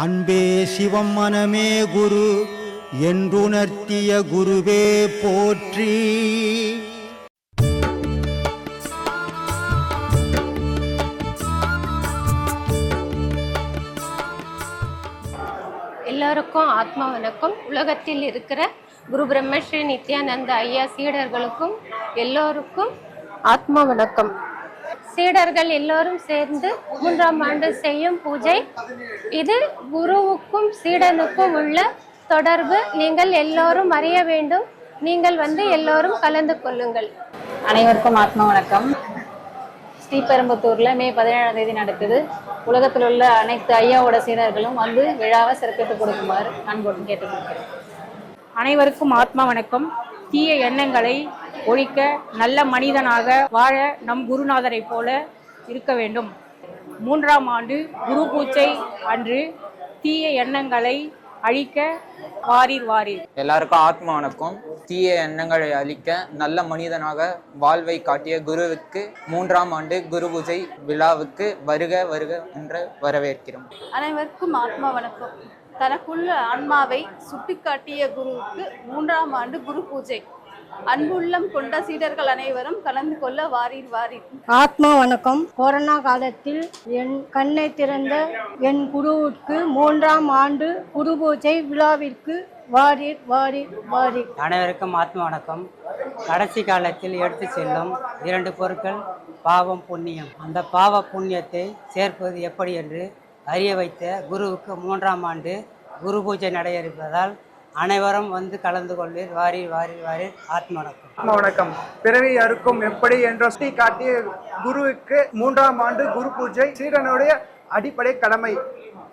அன்பே சிவம் மனமே குரு என்றுணர்த்திய குருவே போற்றி. எல்லோருக்கும் ஆத்மா வணக்கம். உலகத்தில் இருக்கிற குரு பிரம்மஸ்ரீ நித்யானந்த ஐயா சீடர்களுக்கும் எல்லோருக்கும் ஆத்மா வணக்கம். சீடர்கள் எல்லோரும் சேர்ந்து 3ஆம் ஆண்டு செய்யும் பூஜை இது. குருவுக்கும் சீடனுக்கும் உள்ள தொடர்பு நீங்கள் எல்லோரும் அறிய வேண்டும். நீங்கள் எல்லோரும் கலந்து கொள்ளுங்கள். அனைவருக்கும் ஆத்மா வணக்கம். ஸ்ரீபெரும்புத்தூர்ல மே 17ஆம் தேதி நடக்குது. உலகத்தில் உள்ள அனைத்து ஐயாவோட சீடர்களும் விழாவை சிறப்பித்து கொடுக்குமாறு அன்போடு கேட்டுக்கொள்கிறேன். அனைவருக்கும் ஆத்மா வணக்கம். தீய எண்ணங்களை ஒழிக்க நல்ல மனிதனாக வாழ நம் குருநாதரை போல இருக்க வேண்டும். 3ஆம் ஆண்டு குரு பூஜை அன்று தீய எண்ணங்களை அழிக்க வாரீர் வாரீர். எல்லாருக்கும் ஆத்மா வணக்கம். தீய எண்ணங்களை அழிக்க நல்ல மனிதனாக வாழ்வை காட்டிய குருவுக்கு 3ஆம் ஆண்டு குரு பூஜை விழாவுக்கு வருக வருக என்று வரவேற்கிறோம். அனைவருக்கும் ஆத்மா வணக்கம். தனக்குள்ள ஆன்மாவை சுட்டிக்காட்டிய குருவுக்கு 3ஆம் ஆண்டு குரு பூஜை. அன்புள்ளம் கொண்ட சீடர்கள் அனைவரும் கலந்து கொள்ள வாரீர் வாரீர். ஆத்மா வணக்கம். கொரோனா காலத்தில் என் கண்ணை திறந்த என் குருவுக்கு 3ஆம் ஆண்டு குரு பூஜை விழாவிற்கு வாரீர் வாரீர் வாரீர். அனைவருக்கும் ஆத்மா வணக்கம். கடைசி காலத்தில் எடுத்து செல்லும் 2 பொருட்கள் பாவம் புண்ணியம். அந்த பாவ புண்ணியத்தை சேர்ப்பது எப்படி என்று அறிய வைத்த குருவுக்கு 3ஆம் ஆண்டு குரு பூஜை நடைபெறுவதால் அனைவரும் கலந்து கொள்வீர் வாரீர் வாரீர் வாரீர். ஆத்மா வணக்கம். ஆத்மா வணக்கம். பிறவி அறுக்கும் எப்படி என்ற காட்டிய குருவுக்கு 3ஆம் ஆண்டு குரு பூஜை சீடனுடைய அடிப்படை கடமை.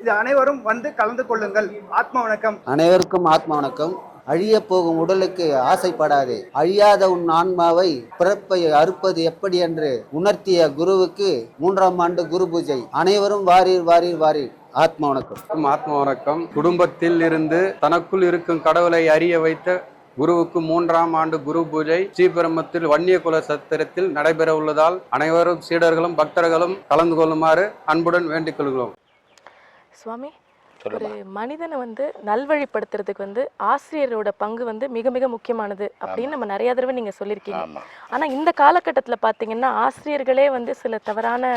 இது அனைவரும் கலந்து கொள்ளுங்கள். ஆத்மா வணக்கம். அனைவருக்கும் ஆத்மா வணக்கம். அழிய போகும் உடலுக்கு ஆசைப்படாதே, அழியாத உன் ஆன்மாவை பிறப்பை அறுப்பது எப்படி என்று உணர்த்திய குருவுக்கு 3ஆம் ஆண்டு குரு பூஜை. அனைவரும் வாரீர் வாரீர் வாரீர். ஆத்மா வணக்கம். ஆத்மா வணக்கம். குடும்பத்தில் இருந்து தனக்குள் இருக்கும் கடவுளை அறிய வைத்த குருவுக்கு 3ஆம் ஆண்டு குரு பூஜை ஸ்ரீபெரும்புத்தூர் வன்னியகுல சத்திரத்தில் நடைபெற உள்ளதால் அனைவரும் சீடர்களும் பக்தர்களும் கலந்து கொள்ளுமாறு அன்புடன் வேண்டிக் கொள்கிறோம். சுவாமி, ஒரு மனிதனை நல்வழிப்படுத்துறதுக்கு ஆசிரியரோட பங்கு மிக மிக முக்கியமானது அப்படின்னு நம்ம நிறைய தடவை நீங்க சொல்லியிருக்கீங்க. ஆனா இந்த காலகட்டத்தில் பார்த்தீங்கன்னா ஆசிரியர்களே சில தவறான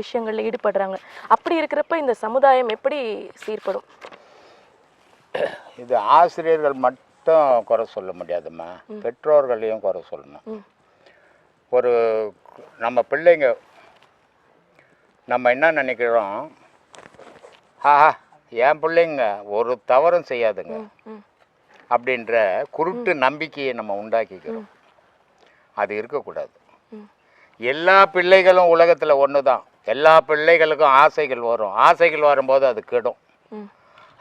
விஷயங்கள்ல ஈடுபடுறாங்க. அப்படி இருக்கிறப்ப இந்த சமுதாயம் எப்படி சீர்படும்? இது ஆசிரியர்கள் மட்டும் குறை சொல்ல முடியாதும்மா, பெற்றோர்களையும் குறை சொல்லணும். ஒரு நம்ம பிள்ளைங்க நம்ம என்ன நினைக்கிறோம், என் பிள்ளைங்க ஒரு தவறும் செய்யாதுங்க அப்படின்ற குருட்டு நம்பிக்கையை நம்ம உண்டாக்கிக்கிறோம். அது இருக்கக்கூடாது. எல்லா பிள்ளைகளும் உலகத்தில் ஒன்று தான். எல்லா பிள்ளைகளுக்கும் ஆசைகள் வரும். ஆசைகள் வரும்போது அது கெடும்.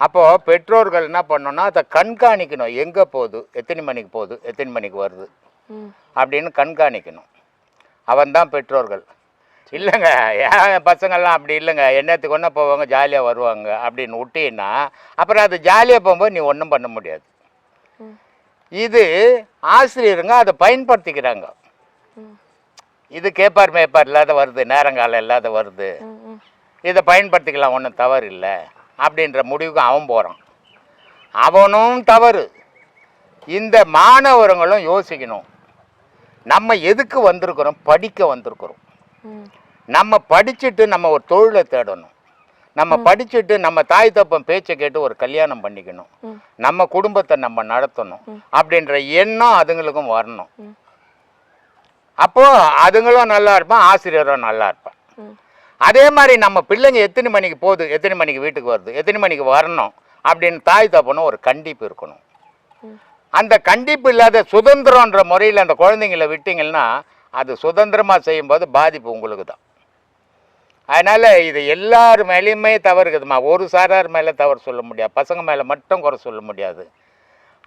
அப்போது பெற்றோர்கள் என்ன பண்ணணும்னா அதை கண்காணிக்கணும். எங்கே போகுது, எத்தனை மணிக்கு போகுது, எத்தனை மணிக்கு வருது அப்படின்னு கண்காணிக்கணும். அவன் தான் பெற்றோர்கள். இல்லைங்க, என் பசங்கள்லாம் அப்படி இல்லைங்க, என்னத்துக்கு ஒன்றா போவாங்க, ஜாலியாக வருவாங்க அப்படின்னு விட்டீங்கன்னா அப்புறம் அது ஜாலியாக போகும்போது நீ ஒன்றும் பண்ண முடியாது. இது ஆசிரியருங்க அதை பயன்படுத்திக்கிறாங்க. இது கேட்பார் மேய்ப்பார் இல்லாத வருது, நேரங்காலம் இல்லாத வருது, இதை பயன்படுத்திக்கலாம், ஒன்றும் தவறு இல்லை அப்படின்ற முடிவுக்கு அவன் போகிறான். அவனும் தவறு. இந்த மாணவர்களும் யோசிக்கணும், நம்ம எதுக்கு வந்திருக்கிறோம்? படிக்க வந்திருக்கிறோம். நம்ம படிச்சுட்டு நம்ம ஒரு தொழிலை தேடணும். நம்ம படிச்சுட்டு நம்ம தாய் தப்பன் பேச்சை கேட்டு ஒரு கல்யாணம் பண்ணிக்கணும். நம்ம குடும்பத்தை நம்ம நடத்தணும் அப்படின்ற எண்ணம் அதுங்களுக்கும் வரணும். அப்போ அதுங்களும் நல்லா இருப்பான், ஆசிரியரும் நல்லா இருப்பான். அதே மாதிரி நம்ம பிள்ளைங்க எத்தனை மணிக்கு போகுது, எத்தனை மணிக்கு வீட்டுக்கு வருது, எத்தனை மணிக்கு வரணும் அப்படின்னு தாய் தப்பனும் ஒரு கண்டிப்பு இருக்கணும். அந்த கண்டிப்பு இல்லாத சுதந்திரன்ற முறையில் அந்த குழந்தைங்களை விட்டீங்கன்னா அது சுதந்திரமாக செய்யும்போது பாதிப்பு உங்களுக்கு தான். அதனால் இது எல்லார் மேலேயுமே தவறு இருக்குதுமா. ஒரு சாரார் மேலே தவறு சொல்ல முடியாது. பசங்க மேலே மட்டும் குறை சொல்ல முடியாது.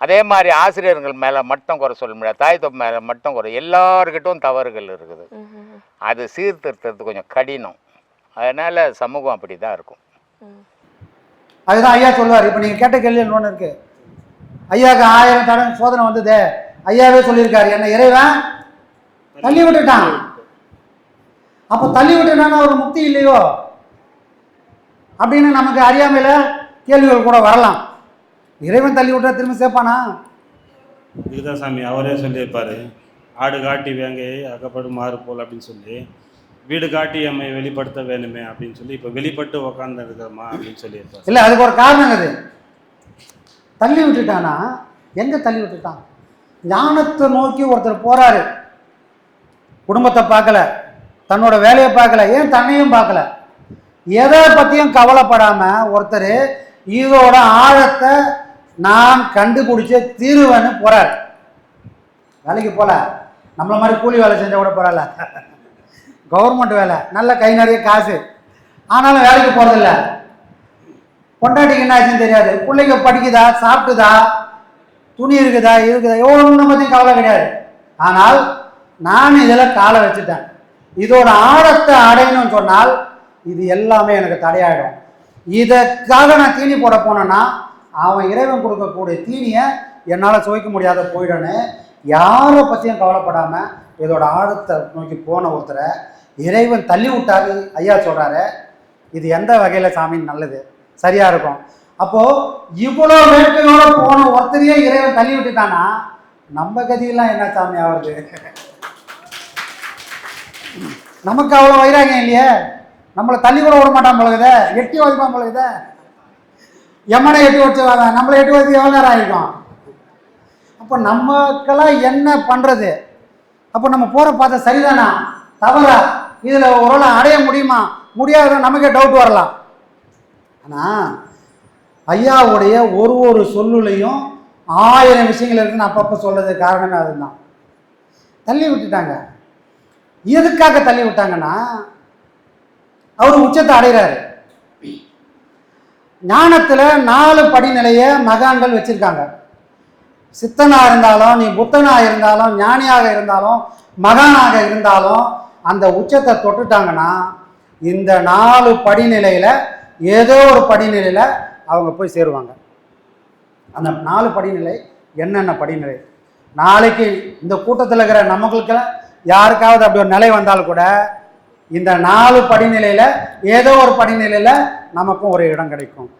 அதே மாதிரி ஆசிரியர்கள் மேலே மட்டும் குறை சொல்ல முடியாது. தாய் தப்பு மேலே மட்டும் குறை. எல்லாருக்கிட்டும் தவறுகள் இருக்குது. அது சீர்திருத்தது கொஞ்சம் கடினம். அதனால் சமூகம் அப்படி தான் இருக்கும். அதுதான் ஐயா சொல்லுவார். இப்போ நீங்கள் கேட்ட கேள்வி ஒன்று இருக்குது. ஐயாவுக்கு 1000 தடவை சோதனை வந்தது. ஐயாவே சொல்லியிருக்காரு, என்ன இறைவன் தள்ளி விட்டுட்டான். அப்போ தள்ளி விட்டுட்டான ஒரு முக்தி இல்லையோ அப்படின்னு நமக்கு அறியாமையில் கேள்விகள் கூட வரலாம். இறைவன் தள்ளி விட்டா திரும்ப சேர்ப்பானா? இதுதான் சாமி அவரே சொல்லியிருப்பார், ஆடு காட்டி வேங்கையை அகப்படும் மாறு போல் அப்படின்னு சொல்லி, வீடு காட்டி எம்மை வெளிப்படுத்த வேணுமே அப்படின்னு சொல்லி இப்போ வெளிப்பட்டு உக்காந்து இருக்கிறோமா அப்படின்னு சொல்லியிருப்பார். இல்லை, அதுக்கு ஒரு காரணம் அது. தள்ளி விட்டுட்டானா எங்கே தள்ளி விட்டுட்டான்? ஞானத்தை நோக்கி ஒருத்தர் போகிறாரு, குடும்பத்தை பார்க்கல, தன்னோட வேலையை பார்க்கல, ஏன் தன்னையும் பார்க்கல, எதை பற்றியும் கவலைப்படாமல் ஒருத்தர் இதோட ஆழத்தை நான் கண்டுபிடிச்ச தீருவேன்னு போகிறார். வேலைக்கு போகல, நம்மள மாதிரி கூலி வேலை செஞ்சால் கூட போகிறால, கவர்மெண்ட் வேலை, நல்ல கை நிறைய காசு, ஆனாலும் வேலைக்கு போகிறதில்ல. பொண்டாட்டிக்கு என்ன ஆச்சுன்னு தெரியாது, பிள்ளைங்க படிக்குதா, சாப்பிட்டுதா, துணி இருக்குதா, ஒன்றும் பற்றியும் கவலை கிடையாது. ஆனால் நான் இதில் காலை வச்சுட்டேன், இதோட ஆழத்தை அடையணும்னு சொன்னால் இது எல்லாமே எனக்கு தடையாயிடும். இதற்காக நான் தீனி போட போனேன்னா அவன் இறைவன் கொடுக்கக்கூடிய தீனியை என்னால் சுவைக்க முடியாத போயிடன்னு யாரை பற்றியும் கவலைப்படாமல் இதோட ஆழத்தை நோக்கி போன ஒருத்தரை இறைவன் தள்ளி விட்டாரு. ஐயா சொல்கிறாரு, இது எந்த வகையில் சாமி நல்லது சரியாக இருக்கும்? அப்போது இவ்வளோ வேட்கையோடு போன ஒருத்தரையே இறைவன் தள்ளி விட்டுட்டானா நம்ம கதியெல்லாம் என்ன சாமி ஆகுது? நமக்கு அவ்வளோ வைராகியம் இல்லையே, நம்மளை தள்ளி கூட விட மாட்டான் போலகுத, எட்டி வதிப்பான் போலகுத. எம்மனை எட்டி வச்சுவாங்க, நம்மளை எட்டி வச்சு எவ்வளோ நேரம் ஆகிருக்கும்? அப்போ நமக்கெல்லாம் என்ன பண்ணுறது? அப்போ நம்ம போகிற பார்த்தா சரிதானா தவறா, இதில் ஒரு அடைய முடியுமா முடியாத நமக்கே டவுட் வரலாம். ஆனால் ஐயாவுடைய ஒரு சொல்லுலையும் 1000 விஷயங்கள் இருக்குன்னு அப்பப்போ சொல்கிறதுக்கு காரணமே அதுதான். தள்ளி விட்டுட்டாங்க. எதுக்காக தள்ளி விட்டாங்கன்னா அவர் உச்சத்தை அடைகிறாரு. ஞானத்தில் 4 படிநிலையை மகான்கள் வச்சுருக்காங்க. சித்தனாக இருந்தாலும், நீ புத்தனாக இருந்தாலும், ஞானியாக இருந்தாலும், மகானாக இருந்தாலும் அந்த உச்சத்தை தொட்டுட்டாங்கன்னா இந்த 4 படிநிலையில் ஏதோ ஒரு படிநிலையில் அவங்க போய் சேருவாங்க. அந்த 4 படிநிலை என்னென்ன படிநிலை? நாளைக்கு இந்த கூட்டத்தில் இருக்கிற நமக்கு யாருக்காவது அப்படி ஒரு நிலை வந்தால் கூட இந்த 4 படிநிலையில் ஏதோ ஒரு படிநிலையில் நமக்கும் ஒரு இடம் கிடைக்கும்.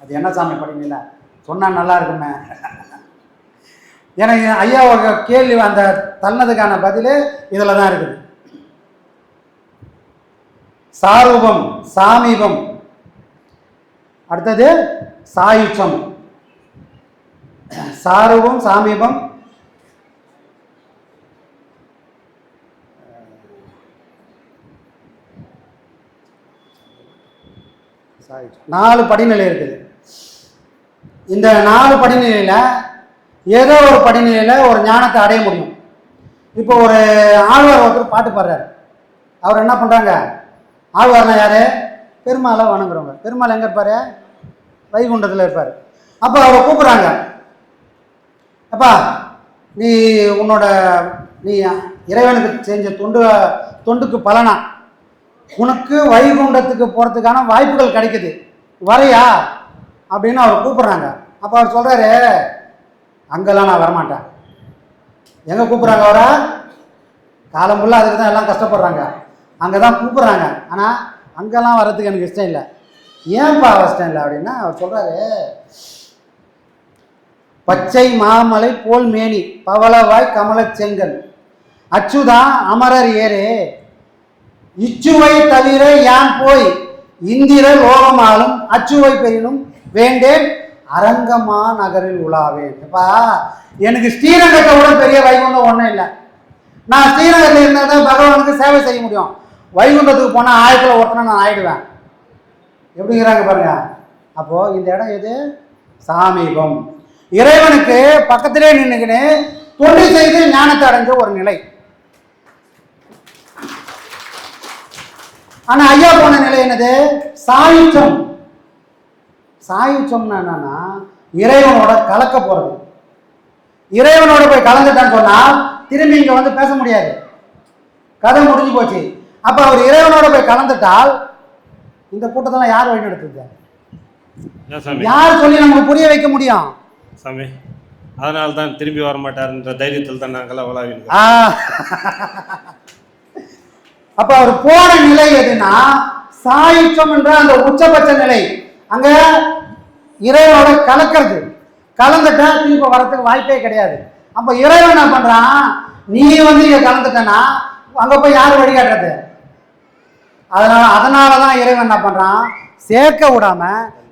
அது என்ன சாமி படிநிலை சொன்னால் நல்லா இருக்குமே. எனக்கு ஐயாவோட கேள்வி அந்த தன்னதுக்கான பதில் இதில் தான் இருக்குது. சாரூபம், சாமீபம், அடுத்தது சாயுச்சம். சாரூபம், சாமீபம், சாயுச்சம், 4 படிநிலை இருக்குது. இந்த 4 படிநிலையில் ஏதோ ஒரு படிநிலையில் ஒரு ஞானத்தை அடைய முடியும். இப்போ ஒரு ஆழ்வார் ஒருத்தர் பாட்டு பாடுறாரு. அவர் என்ன பண்ணுறாங்க? ஆழ்வார்னா யார்? பெருமாளை வணங்குறவங்க. பெருமாள் எங்கே இருப்பார்? வைகுண்டத்தில் இருப்பார். அப்போ அவரை கூப்பிட்றாங்க, அப்பா நீ நீ இறைவனுக்கு செஞ்ச தொண்டுக்கு பலனா உனக்கு வைகுண்டத்துக்கு போகிறதுக்கான வாய்ப்புகள் கிடைக்குது, வரையா அப்படின்னு அவர் கூப்பிட்றாங்க. அப்போ அவர் சொல்கிறாரு, அங்கெல்லாம் நான் வரமாட்டேன். எங்கே கூப்பிட்றாங்க அவரை? காலம் ஃபுல்லாக அதுக்கு தான் எல்லாம் கஷ்டப்படுறாங்க, அங்கே தான் கூப்பிட்றாங்க. ஆனால் அங்கெல்லாம் வர்றதுக்கு எனக்கு இஷ்டம் இல்லை. ஏன்பா இஷ்டம் இல்லை அப்படின்னா அவர் சொல்கிறாரு, பச்சை மாமலை போல் மேனி பவளவாய் கமல செங்கல் அச்சுதா அமரர் ஏரே இச்சுவை தவிர யான் போய் இந்திர லோகமாலும் அச்சுவை பெறினும் வேண்டேன் அரங்கமா நகரில் உலாவேன். அப்பா எனக்கு ஸ்ரீரங்கத்தை விட பெரிய வைகுண்டம் ஒன்றும் இல்லை. நான் ஸ்ரீரங்கத்தில் இருந்தால் தான் பகவானுக்கு சேவை செய்ய முடியும். வைகுண்டத்துக்கு போனால் 1000 ஒருத்தனை நான் ஆயிடுவேன். எப்படிங்கிறாங்க பாருங்க. அப்போது இந்த இடம் எது? சாமீபம். இறைவனுக்கு பக்கத்திலே நின்றுக்கின்னு தொண்டு செய்து ஞானத்தை அடைஞ்ச ஒரு நிலை. ஆனால் ஐயா போன நிலை என்னது? சாயுச்சம். சாயுச்சம்னா என்னன்னா இறைவனோட கலக்க போகிறது. இறைவனோட போய் கலந்துட்டான்னு சொன்னால் திரும்பி இங்கே வந்து பேச முடியாது, கதை முடிஞ்சு போச்சு. அப்போ அவர் இறைவனோட போய் கலந்துட்டால் இந்த கூட்டத்தெல்லாம் யார் வழி நடத்துது? யார் சொல்லி நமக்கு புரிய வைக்க முடியும்? சாமி அதனால தான் திரும்பி வர மாட்டாருன்ற தைரியத்தில் தான் நாங்களாம் உலாவிங்க. அப்ப அவர் போன நிலை எதுனா சாயுச்சம் என்ற அந்த உச்சபட்ச நிலை. அங்கே இறைவனோட கலந்துட்டா திரும்ப வரத்துக்கு வாய்ப்பே கிடையாது. அப்போ இறைவன் என்ன பண்ணுறான், நீ வந்து இங்கே கலந்துட்டனா அங்கே போய் யார் வழிகாட்டுறது? அதனால தான் இறைவன் என்ன பண்ணுறான், சேர்க்க விடாம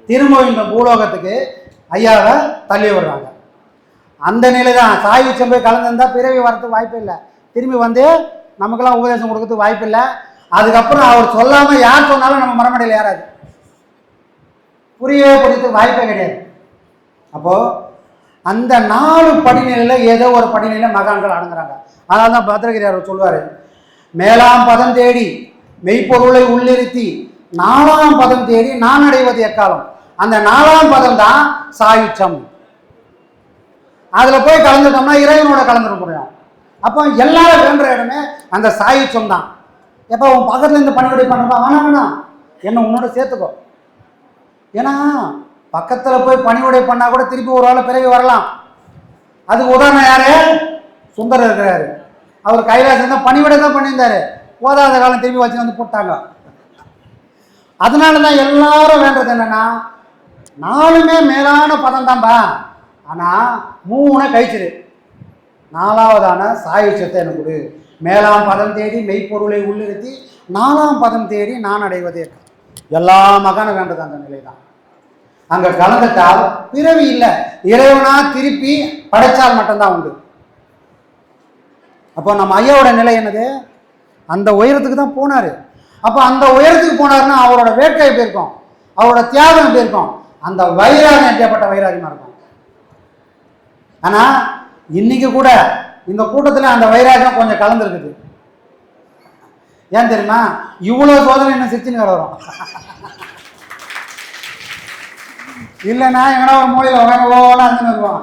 திரும்ப இந்த பூலோகத்துக்கு ஐயாவை தள்ளி விடுறாங்க. அந்த நிலை தான் சாய் உச்சம் போய் கலந்துருந்தா பிறவி வரத்துக்கு வாய்ப்பு இல்லை, திரும்பி வந்து நமக்கெல்லாம் உபதேசம் கொடுக்கறதுக்கு வாய்ப்பு இல்லை. அதுக்கப்புறம் அவர் சொல்லாமல் யார் சொன்னாலும் நம்ம மரமடையில் ஏறாது, புரியவே புரியறதுக்கு வாய்ப்பே கிடையாது. அப்போது அந்த 4 படிநிலையில் ஏதோ ஒரு படிநிலையில் மகான்கள் அடங்குறாங்க. அதனால தான் பத்ரகிரியார் சொல்வார், மேலாம் பதம் தேடி மெய்ப்பொருளை உள்ளிருத்தி 4ஆம் பதம் தேடி நான் அடைவது எக்காலம். அந்த 4ஆம் பதம் தான் சாயுச்சம். அதில் போய் கலந்துட்டோம்னா இறைவனோட கலந்துட முடியும். அப்போ எல்லாரும் வேண்டுற இடமே அந்த சாயுச்சம் தான். எப்போ உன் பக்கத்தில் இருந்து பணிவிடை பண்ணுறா வேணாம் என்ன உன்னோட சேர்த்துக்கோ. ஏன்னா பக்கத்தில் போய் பணிவிடை பண்ணால் கூட திருப்பி ஒரு வேளை பிறகு வரலாம். அதுக்கு உதாரணம் யாரு? சுந்தரர் இருக்கிறாரு. அவர் கைலாசம் தான் பணிவிடை தான் பண்ணியிருந்தாரு, போதாத காலம் திரும்பி வச்சு வந்து போட்டாங்க. அதனால தான் எல்லாரும் வேண்டது என்னன்னா 4மே மேலான பதம் தான்பா, ஆனால் 3 கழிச்சிரு. 4ஆவதான சாயுச்சத்தை எனக்கு கொடு. மேலாம் பதம் தேடி மெய்ப்பொருளை உள்ளிருத்தி 4ஆம் பதம் தேடி நான் அடைவதே. எல்லா மகான வேண்டது அந்த நிலை தான். அங்கே கலந்துட்டால் பிறவி இல்லை, இறைவனா திருப்பி படைச்சால் மட்டும்தான் உண்டு. அப்போ நம்ம ஐயாவோட நிலை என்னது, அந்த உயரத்துக்கு தான் போனார். அப்போ அந்த உயரத்துக்கு போனாருன்னா அவரோட வேட்கை எப்படி இருக்கும், அவரோட தியாகம் எப்படி இருக்கும், அந்த வைராகம் எப்படிப்பட்ட வைராகமாக இருக்கும். ஆனால் இன்னைக்கு கூட இந்த கூட்டத்தில் அந்த வைராகம் கொஞ்சம் கலந்துருக்குது. ஏன் தெரியுமா, இவ்வளோ சோதனை என்ன சிரிச்சுன்னு வரும். இல்லைன்னா எங்கன்னா ஒரு மூலையில் உட்காந்து வருவோம்.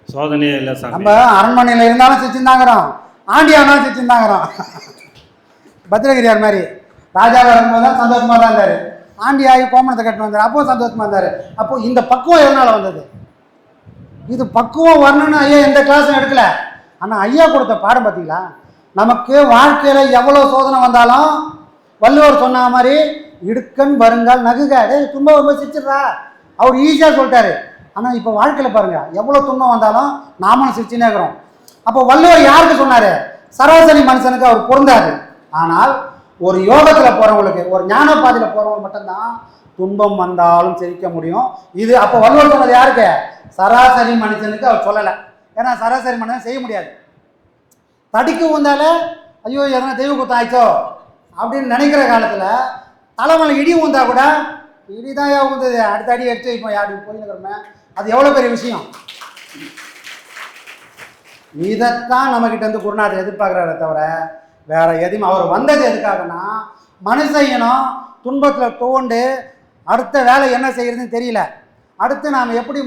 சோதனையே இல்லை சார். நம்ம அரண்மனையில் இருந்தாலும் சிரிச்சுருந்தாங்கிறோம், ஆண்டியானாலும் சிரிச்சுருந்தாங்கிறோம். பத்ரகிரியார் மாதிரி ராஜாவாக இருக்கும்போது தான் சந்தோஷமாக தான் இருந்தார், ஆண்டியாகி கோமணத்தை கட்டின்னு வந்தார், அப்போ சந்தோஷமாக இருந்தார். அப்போ இந்த பக்குவம் எதனால் வந்தது? இது பக்குவம் வரணும்னு ஐயா எந்த கிளாஸும் எடுக்கல. ஆனால் ஐயா கொடுத்த பாடம் பார்த்தீங்களா, நமக்கு வாழ்க்கையில் எவ்வளோ சோதனை வந்தாலும் வள்ளுவர் சொன்ன மாதிரி இடுக்கண் வருங்கால் நகுக, துன்பம் வரும்போது சிரிச்சிடுறா, அவர் ஈஸியாக சொல்லிட்டாரு. ஆனால் இப்போ வாழ்க்கையில் பாருங்கள், எவ்வளோ துன்பம் வந்தாலும் நாமளும் சிரிச்சுனே இருக்கிறோம். அப்போ வள்ளுவர் யாருக்கு சொன்னார்? சராசரி மனுஷனுக்கு அவர் பொருந்தாரு. ஆனால் ஒரு யோகத்தில் போகிறவங்களுக்கு, ஒரு ஞான பாதையில் போகிறவங்க மட்டும்தான் துன்பம் வந்தாலும் சிரிக்க முடியும். இது அப்போ வள்ளுவர் சொன்னது யாருக்கு? சராசரி மனுஷனுக்கு அவர் சொல்லலை. ஏன்னா சராசரி மனுஷன் செய்ய முடியாது. தடிக்கு ஊந்தாலே ஐயோ எதனா தெய்வ குத்தம் ஆயிச்சோ அப்படின்னு நினைக்கிற காலத்தில் தலைமலை இடி ஊந்தா கூட இடிதான் ஊந்தது, அடுத்த அடி எடுத்து இப்போ யாரு போயிருக்கிறோமே, அது எவ்வளோ பெரிய விஷயம். இதைத்தான் நம்மக்கிட்ட வந்து குருநாதர் எதிர்பார்க்குறாரே தவிர வேற எதுவும். அவர் வந்தது எதுக்காகனா, மனுஷனும் துன்பத்தில் தோண்டு அடுத்த வேலை என்ன செய்யறதுன்னு தெரியல, அடுத்து நாம் எப்படி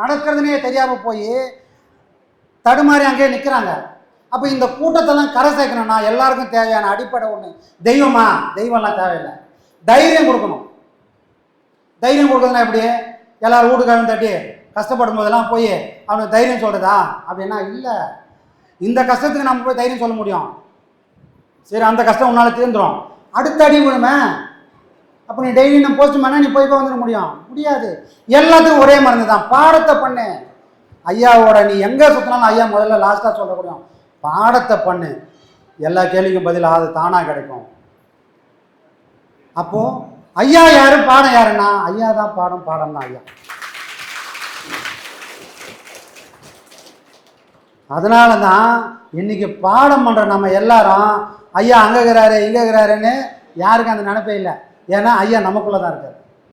நடக்கிறதுனே தெரியாமல் போய் தடுமாறி அங்கேயே நிற்கிறாங்க. அப்போ இந்த கூட்டத்தெல்லாம் கரை சேர்க்கணும்னா எல்லாருக்கும் தேவையான அடிப்படை ஒன்று தெய்வமா, தெய்வம்லாம் தேவையில்லை, தைரியம் கொடுக்கணும். தைரியம் கொடுக்குறதுனா எப்படி? எல்லாரும் வீட்டுக்காரன் தட்டி கஷ்டப்படும் போதெல்லாம் போய் அவனுக்கு தைரியம் சொல்கிறதா அப்படின்னா இல்லை. இந்த கஷ்டத்துக்கு நம்ம போய் தைரியம் சொல்ல முடியும், சரி அந்த கஷ்டம் உன்னால் தீர்ந்துடும், அடுத்த அடி விடுமே. அப்போ நீ டெய்லி நம்ம போஸ்ட் பண்ணால் நீ போய் வந்துட முடியாது. எல்லாத்துக்கும் ஒரே மருந்து தான், பாடத்தை பண்ணு. ஐயாவோட நீ எங்கே சுற்றினாலும் ஐயா முதல்ல லாஸ்ட்டாக சொல்லக்கூடியும், பாடத்தை பண்ணு, எல்லா கேள்விக்கும் பதில் அது தானாக கிடைக்கும். அப்போது ஐயா யாரு, பாடம் யாருன்னா ஐயா தான் பாடம், பாடம் தான் ஐயா. அதனால தான் இன்னைக்கு பாடம் பண்ணுற நம்ம எல்லாரும் ஐயா அங்கே இருக்கிறாரு இங்கே இருக்கிறாருன்னு யாருக்கும் அந்த நினைப்பே இல்லை. ஏன்னா ஐயா நமக்குள்ளே தான் இருக்கார்.